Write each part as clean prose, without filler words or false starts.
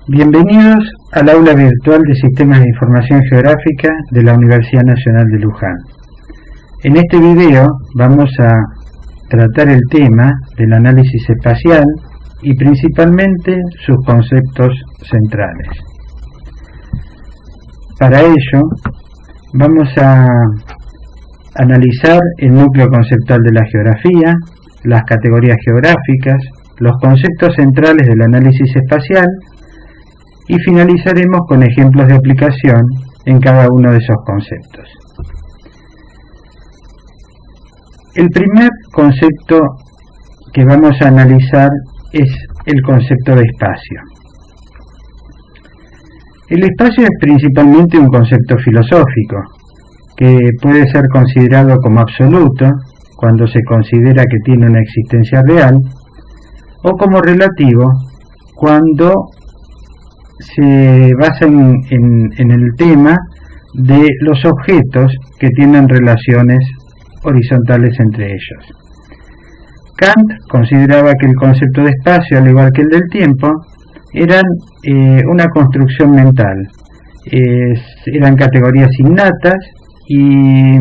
Bienvenidos al aula virtual de Sistemas de Información Geográfica de la Universidad Nacional de Luján. En este video vamos a tratar el tema del análisis espacial y principalmente sus conceptos centrales. Para ello vamos a analizar el núcleo conceptual de la geografía, las categorías geográficas, los conceptos centrales del análisis espacial y finalizaremos con ejemplos de aplicación en cada uno de esos conceptos. El primer concepto que vamos a analizar es el concepto de espacio. El espacio es principalmente un concepto filosófico que puede ser considerado como absoluto cuando se considera que tiene una existencia real o como relativo cuando se basa en el tema de los objetos que tienen relaciones horizontales entre ellos. Kant consideraba que el concepto de espacio, al igual que el del tiempo, eran una construcción mental, eran categorías innatas y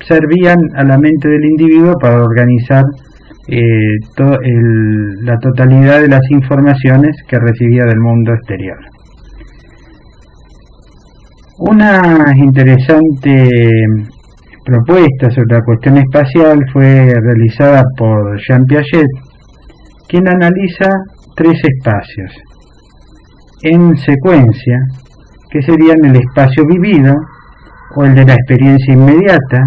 servían a la mente del individuo para organizar la totalidad de las informaciones que recibía del mundo exterior. Una interesante propuesta sobre la cuestión espacial fue realizada por Jean Piaget, quien analiza tres espacios en secuencia, que serían el espacio vivido o el de la experiencia inmediata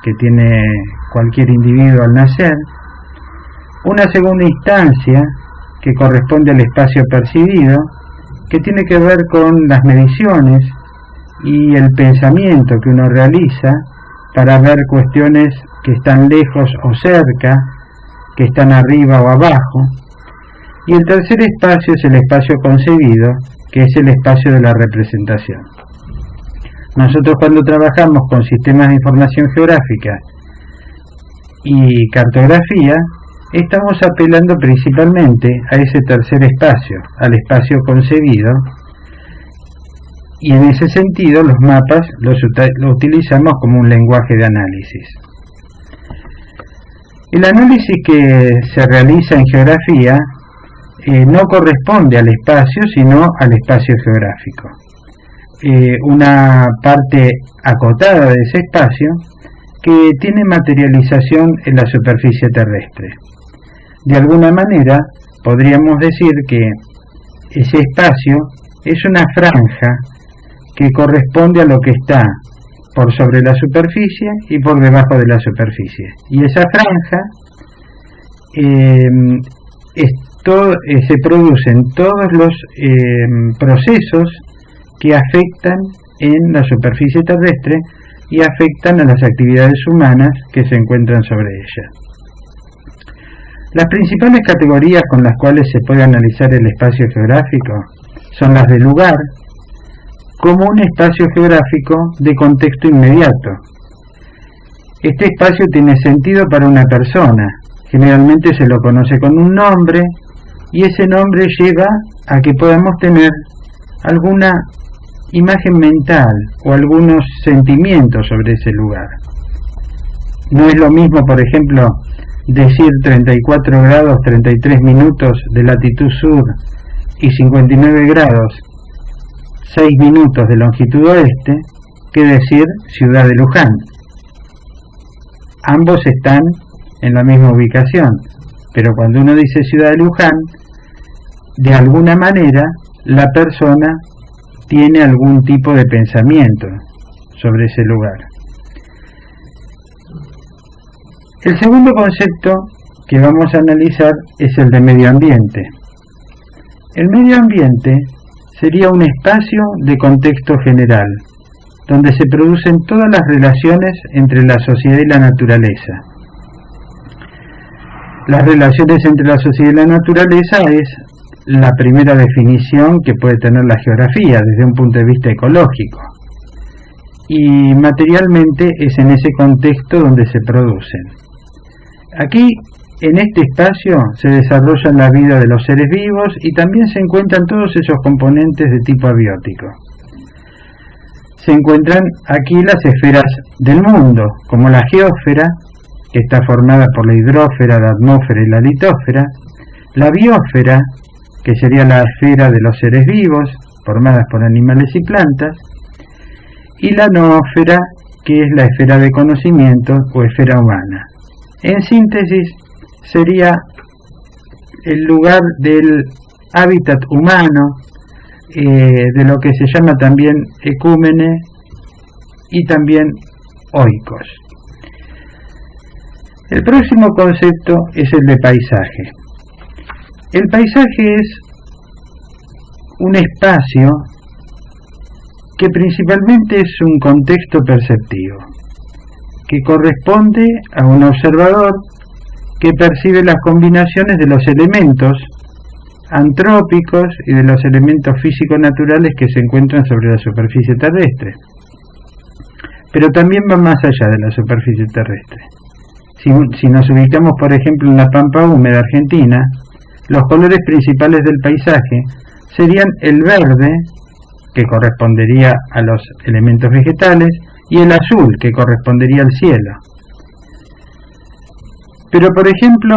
que tiene cualquier individuo al nacer, una segunda instancia que corresponde al espacio percibido, que tiene que ver con las mediciones y el pensamiento que uno realiza para ver cuestiones que están lejos o cerca, que están arriba o abajo. Y el tercer espacio es el espacio concebido, que es el espacio de la representación. Nosotros cuando trabajamos con sistemas de información geográfica y cartografía, estamos apelando principalmente a ese tercer espacio, al espacio concebido, y en ese sentido los mapas los utilizamos como un lenguaje de análisis. El análisis que se realiza en geografía no corresponde al espacio, sino al espacio geográfico. Una parte acotada de ese espacio que tiene materialización en la superficie terrestre. De alguna manera podríamos decir que ese espacio es una franja que corresponde a lo que está por sobre la superficie y por debajo de la superficie. Y esa franja se producen todos los procesos que afectan en la superficie terrestre y afectan a las actividades humanas que se encuentran sobre ella. Las principales categorías con las cuales se puede analizar el espacio geográfico son las de lugar, como un espacio geográfico de contexto inmediato. Este espacio tiene sentido para una persona, generalmente se lo conoce con un nombre, y ese nombre lleva a que podamos tener alguna imagen mental o algunos sentimientos sobre ese lugar. No es lo mismo, por ejemplo, decir 34 grados 33 minutos de latitud sur y 59 grados 6 minutos de longitud oeste, que decir ciudad de Luján. Ambos están en la misma ubicación, pero cuando uno dice ciudad de Luján, de alguna manera la persona tiene algún tipo de pensamiento sobre ese lugar. El segundo concepto que vamos a analizar es el de medio ambiente. El medio ambiente sería un espacio de contexto general, donde se producen todas las relaciones entre la sociedad y la naturaleza. Las relaciones entre la sociedad y la naturaleza es la primera definición que puede tener la geografía desde un punto de vista ecológico. Y materialmente es en ese contexto donde se producen. Aquí en este espacio se desarrolla la vida de los seres vivos y también se encuentran todos esos componentes de tipo abiótico. Se encuentran aquí las esferas del mundo, como la geósfera, que está formada por la hidrósfera, la atmósfera y la litósfera, la biosfera, que sería la esfera de los seres vivos, formadas por animales y plantas, y la noósfera, que es la esfera de conocimiento o esfera humana. En síntesis, sería el lugar del hábitat humano, de lo que se llama también ecúmene y también oikos. El próximo concepto es el de paisaje. El paisaje es un espacio que principalmente es un contexto perceptivo, que corresponde a un observador que percibe las combinaciones de los elementos antrópicos y de los elementos físico-naturales que se encuentran sobre la superficie terrestre. Pero también va más allá de la superficie terrestre. Si nos ubicamos, por ejemplo, en la pampa húmeda argentina, los colores principales del paisaje serían el verde, que correspondería a los elementos vegetales, y el azul, que correspondería al cielo. Pero, por ejemplo,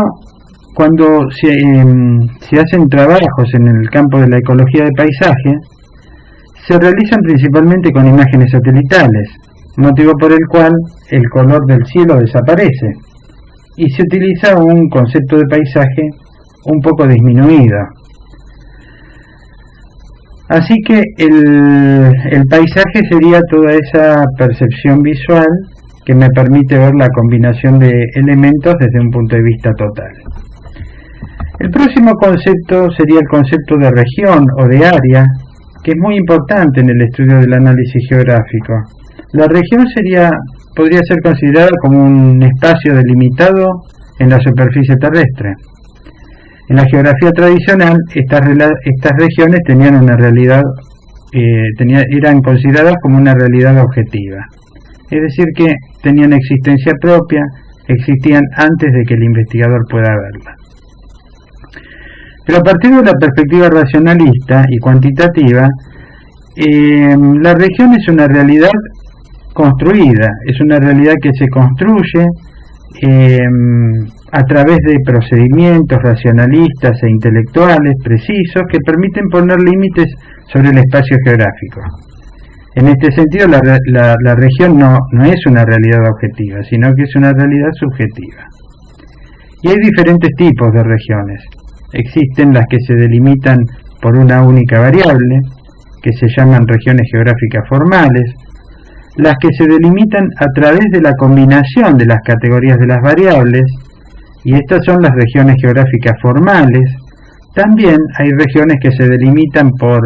cuando se hacen trabajos en el campo de la ecología de paisaje, se realizan principalmente con imágenes satelitales, motivo por el cual el color del cielo desaparece, y se utiliza un concepto de paisaje un poco disminuido. Así que el paisaje sería toda esa percepción visual que me permite ver la combinación de elementos desde un punto de vista total. El próximo concepto sería el concepto de región o de área, que es muy importante en el estudio del análisis geográfico. La región podría ser considerada como un espacio delimitado en la superficie terrestre. En la geografía tradicional, estas regiones tenían una realidad, eran consideradas como una realidad objetiva, es decir, que tenían existencia propia, existían antes de que el investigador pueda verla. Pero a partir de la perspectiva racionalista y cuantitativa, la región es una realidad construida, es una realidad que se construye a través de procedimientos racionalistas e intelectuales precisos que permiten poner límites sobre el espacio geográfico. En este sentido, la región no es una realidad objetiva, sino que es una realidad subjetiva. Y hay diferentes tipos de regiones. Existen las que se delimitan por una única variable, que se llaman regiones geográficas formales, las que se delimitan a través de la combinación de las categorías de las variables, y estas son las regiones geográficas formales. También hay regiones que se delimitan por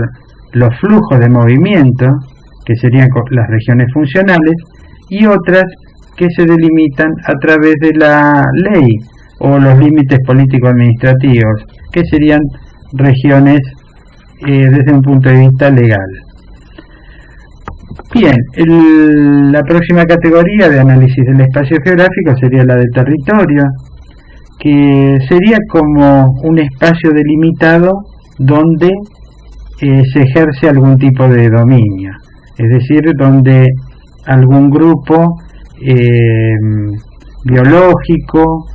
los flujos de movimiento, que serían las regiones funcionales, y otras que se delimitan a través de la ley o los límites político-administrativos, que serían regiones desde un punto de vista legal. Bien, la próxima categoría de análisis del espacio geográfico sería la de territorio, que sería como un espacio delimitado donde se ejerce algún tipo de dominio, es decir, donde algún grupo biológico,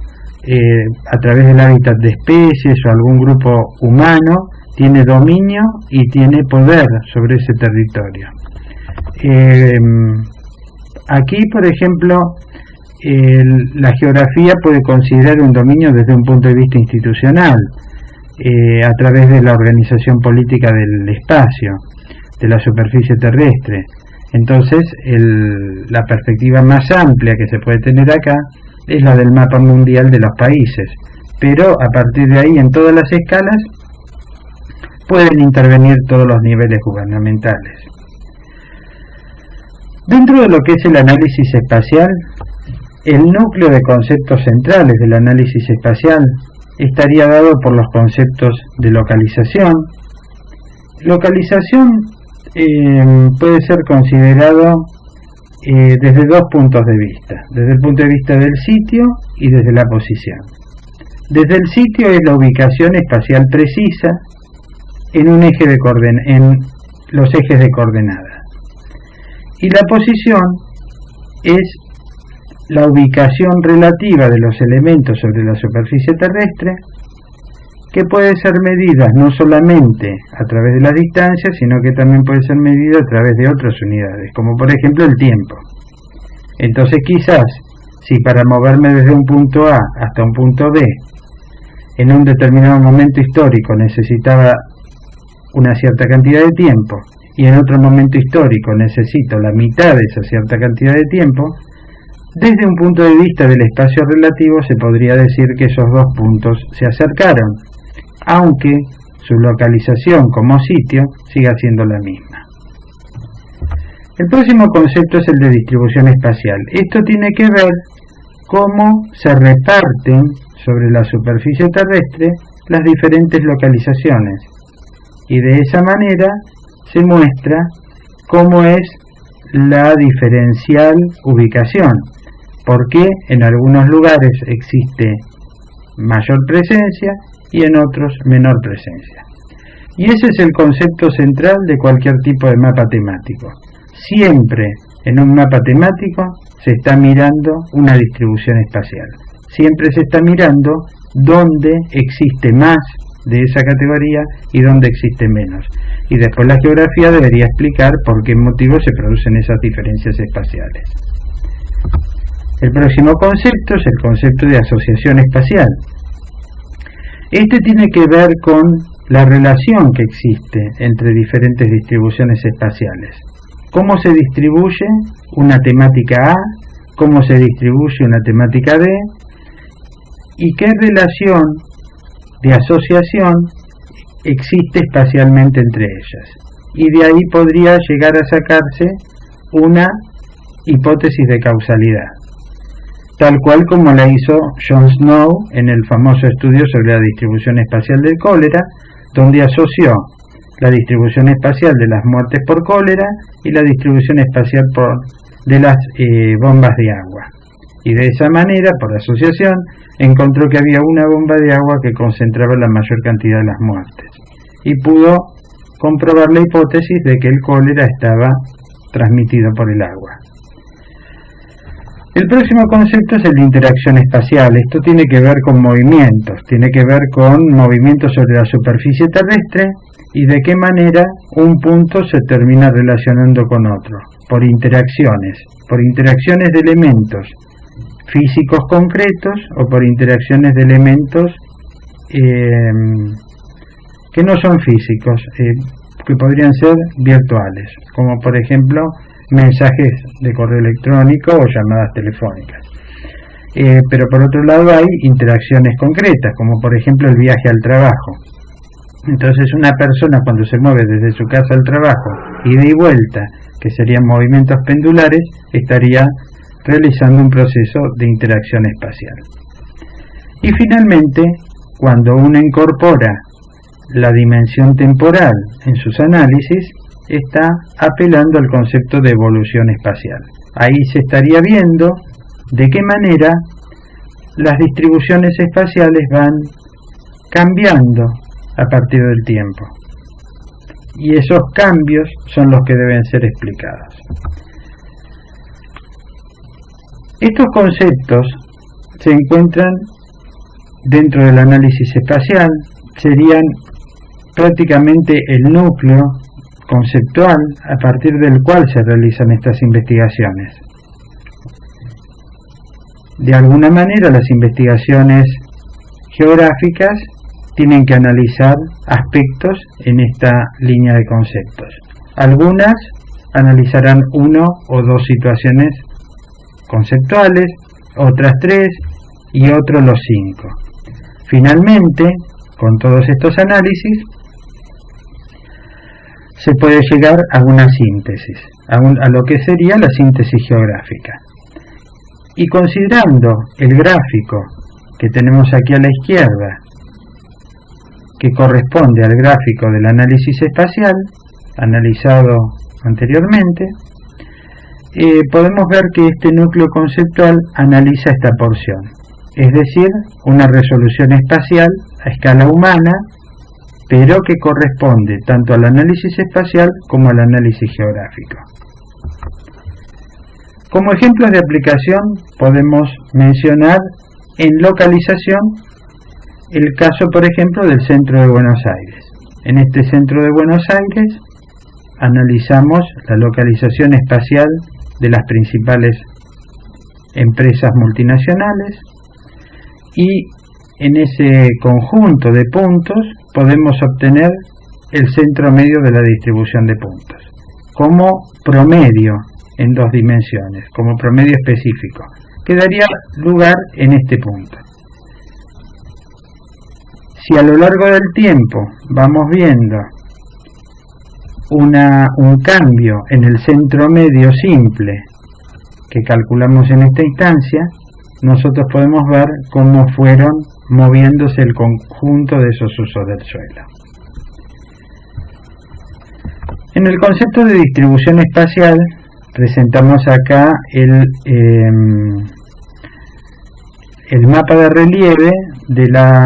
a través del hábitat de especies o algún grupo humano, tiene dominio y tiene poder sobre ese territorio. Aquí, por ejemplo, la geografía puede considerar un dominio desde un punto de vista institucional, a través de la organización política del espacio, de la superficie terrestre. Entonces, la perspectiva más amplia que se puede tener acá es la del mapa mundial de los países, pero a partir de ahí, en todas las escalas, pueden intervenir todos los niveles gubernamentales. Dentro de lo que es el análisis espacial, el núcleo de conceptos centrales del análisis espacial estaría dado por los conceptos de localización. Localización puede ser considerado desde dos puntos de vista, desde el punto de vista del sitio y desde la posición. Desde el sitio es la ubicación espacial precisa en un eje de en los ejes de coordenadas. Y la posición es la ubicación relativa de los elementos sobre la superficie terrestre, que puede ser medida no solamente a través de las distancias, sino que también puede ser medida a través de otras unidades, como por ejemplo el tiempo. Entonces quizás, si para moverme desde un punto A hasta un punto B, en un determinado momento histórico necesitaba una cierta cantidad de tiempo, y en otro momento histórico necesito la mitad de esa cierta cantidad de tiempo, desde un punto de vista del espacio relativo se podría decir que esos dos puntos se acercaron, aunque su localización como sitio siga siendo la misma. El próximo concepto es el de distribución espacial. Esto tiene que ver cómo se reparten sobre la superficie terrestre las diferentes localizaciones, y de esa manera se muestra cómo es la diferencial ubicación, porque en algunos lugares existe mayor presencia y en otros menor presencia. Y ese es el concepto central de cualquier tipo de mapa temático. Siempre en un mapa temático se está mirando una distribución espacial. Siempre se está mirando dónde existe más de esa categoría y dónde existe menos. Y después la geografía debería explicar por qué motivo se producen esas diferencias espaciales. El próximo concepto es el concepto de asociación espacial. Este tiene que ver con la relación que existe entre diferentes distribuciones espaciales. Cómo se distribuye una temática A, cómo se distribuye una temática B, y qué relación de asociación existe espacialmente entre ellas. Y de ahí podría llegar a sacarse una hipótesis de causalidad, tal cual como la hizo John Snow en el famoso estudio sobre la distribución espacial del cólera, donde asoció la distribución espacial de las muertes por cólera y la distribución espacial de las bombas de agua. Y de esa manera, por asociación, encontró que había una bomba de agua que concentraba la mayor cantidad de las muertes. Y pudo comprobar la hipótesis de que el cólera estaba transmitido por el agua. El próximo concepto es el de interacción espacial. Esto tiene que ver con movimientos, tiene que ver con movimientos sobre la superficie terrestre y de qué manera un punto se termina relacionando con otro, por interacciones de elementos físicos concretos o por interacciones de elementos que no son físicos, que podrían ser virtuales, como por ejemplo mensajes de correo electrónico o llamadas telefónicas. Pero por otro lado hay interacciones concretas, como por ejemplo el viaje al trabajo. Entonces una persona cuando se mueve desde su casa al trabajo, ida y vuelta, que serían movimientos pendulares, estaría realizando un proceso de interacción espacial. Y finalmente, cuando uno incorpora la dimensión temporal en sus análisis, está apelando al concepto de evolución espacial. Ahí se estaría viendo de qué manera las distribuciones espaciales van cambiando a partir del tiempo. Y esos cambios son los que deben ser explicados. Estos conceptos se encuentran dentro del análisis espacial, serían prácticamente el núcleo conceptual a partir del cual se realizan estas investigaciones. De alguna manera, las investigaciones geográficas tienen que analizar aspectos en esta línea de conceptos. Algunas analizarán 1 o 2 situaciones conceptuales, otras 3 y otros los 5. Finalmente, con todos estos análisis, se puede llegar a una síntesis, a lo que sería la síntesis geográfica. Y considerando el gráfico que tenemos aquí a la izquierda, que corresponde al gráfico del análisis espacial, analizado anteriormente, podemos ver que este núcleo conceptual analiza esta porción. es decir, una resolución espacial a escala humana, pero que corresponde tanto al análisis espacial como al análisis geográfico. Como ejemplos de aplicación podemos mencionar en localización el caso, por ejemplo, del centro de Buenos Aires. En este centro de Buenos Aires analizamos la localización espacial de las principales empresas multinacionales y en ese conjunto de puntos podemos obtener el centro medio de la distribución de puntos como promedio en 2 dimensiones, como promedio específico, que daría lugar en este punto. Si a lo largo del tiempo vamos viendo un cambio en el centro medio simple que calculamos en esta instancia, nosotros podemos ver cómo fueron moviéndose el conjunto de esos usos del suelo. En el concepto de distribución espacial presentamos acá el mapa de relieve de la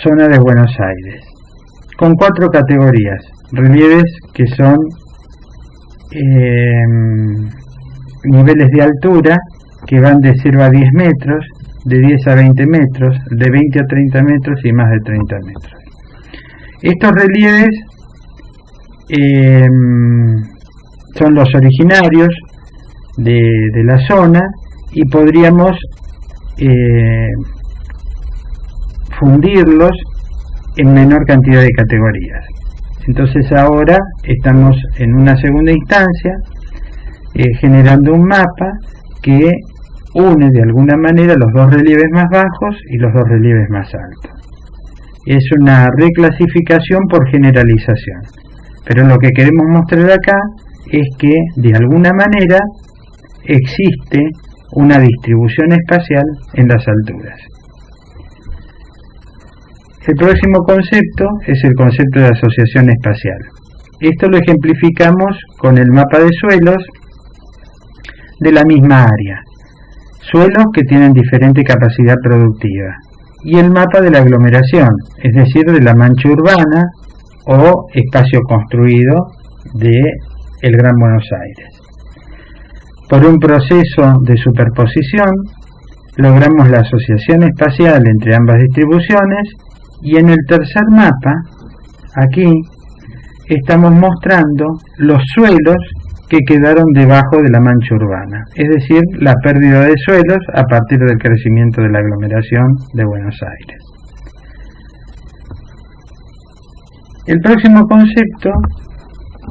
zona de Buenos Aires, con 4 categorías: relieves que son niveles de altura que van de 0 a 10 metros, de 10 a 20 metros, de 20 a 30 metros y más de 30 metros. Estos relieves son los originarios de la zona y podríamos fundirlos en menor cantidad de categorías. Entonces ahora estamos en una segunda instancia generando un mapa que une de alguna manera los 2 relieves más bajos y los 2 relieves más altos. Es una reclasificación por generalización, pero lo que queremos mostrar acá es que de alguna manera existe una distribución espacial en las alturas. El próximo concepto es el concepto de asociación espacial. Esto lo ejemplificamos con el mapa de suelos de la misma área, suelos que tienen diferente capacidad productiva, y el mapa de la aglomeración, es decir, de la mancha urbana o espacio construido de el Gran Buenos Aires. Por un proceso de superposición logramos la asociación espacial entre ambas distribuciones, y en el tercer mapa, aquí, estamos mostrando los suelos que quedaron debajo de la mancha urbana, es decir, la pérdida de suelos a partir del crecimiento de la aglomeración de Buenos Aires. El próximo concepto,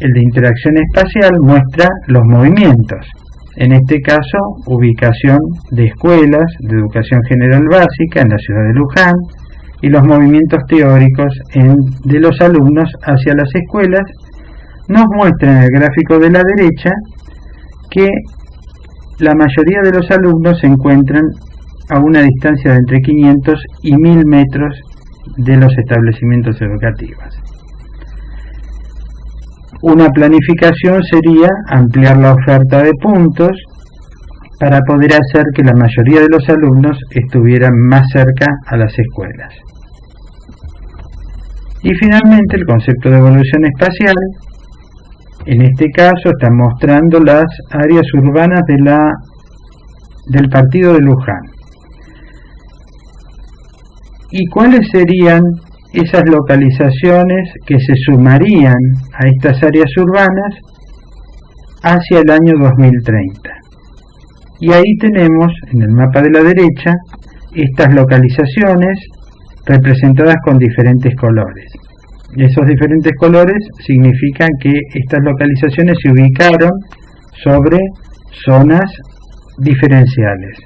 el de interacción espacial, muestra los movimientos, en este caso ubicación de escuelas de educación general básica en la ciudad de Luján y los movimientos teóricos de los alumnos hacia las escuelas. Nos muestra en el gráfico de la derecha que la mayoría de los alumnos se encuentran a una distancia de entre 500 y 1000 metros de los establecimientos educativos. Una planificación sería ampliar la oferta de puntos para poder hacer que la mayoría de los alumnos estuvieran más cerca a las escuelas. Y finalmente el concepto de evolución espacial, en este caso está mostrando las áreas urbanas del partido de Luján. ¿Y cuáles serían esas localizaciones que se sumarían a estas áreas urbanas hacia el año 2030? Y ahí tenemos en el mapa de la derecha estas localizaciones representadas con diferentes colores. Esos diferentes colores significan que estas localizaciones se ubicaron sobre zonas diferenciales,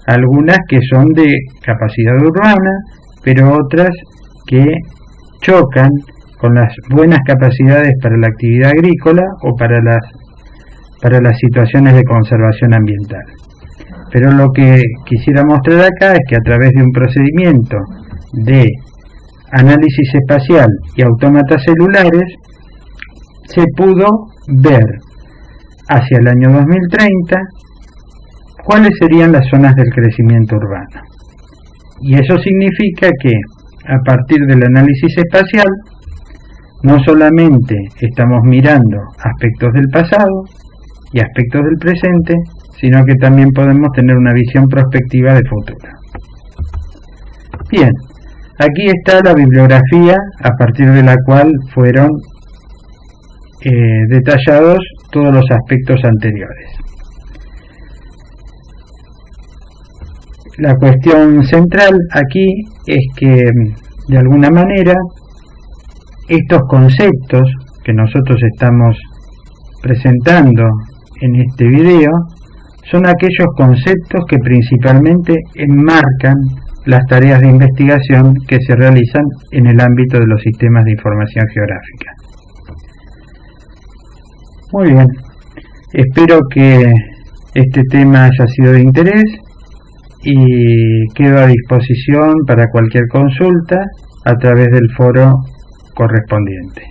algunas que son de capacidad urbana, pero otras que chocan con las buenas capacidades para la actividad agrícola o para las situaciones de conservación ambiental. Pero lo que quisiera mostrar acá es que a través de un procedimiento de análisis espacial y autómatas celulares se pudo ver hacia el año 2030 cuáles serían las zonas del crecimiento urbano. Y eso significa que, a partir del análisis espacial, no solamente estamos mirando aspectos del pasado y aspectos del presente, sino que también podemos tener una visión prospectiva de futuro. Bien, aquí está la bibliografía a partir de la cual fueron detallados todos los aspectos anteriores. La cuestión central aquí es que, de alguna manera, estos conceptos que nosotros estamos presentando en este video son aquellos conceptos que principalmente enmarcan las tareas de investigación que se realizan en el ámbito de los sistemas de información geográfica. Muy bien, espero que este tema haya sido de interés y quedo a disposición para cualquier consulta a través del foro correspondiente.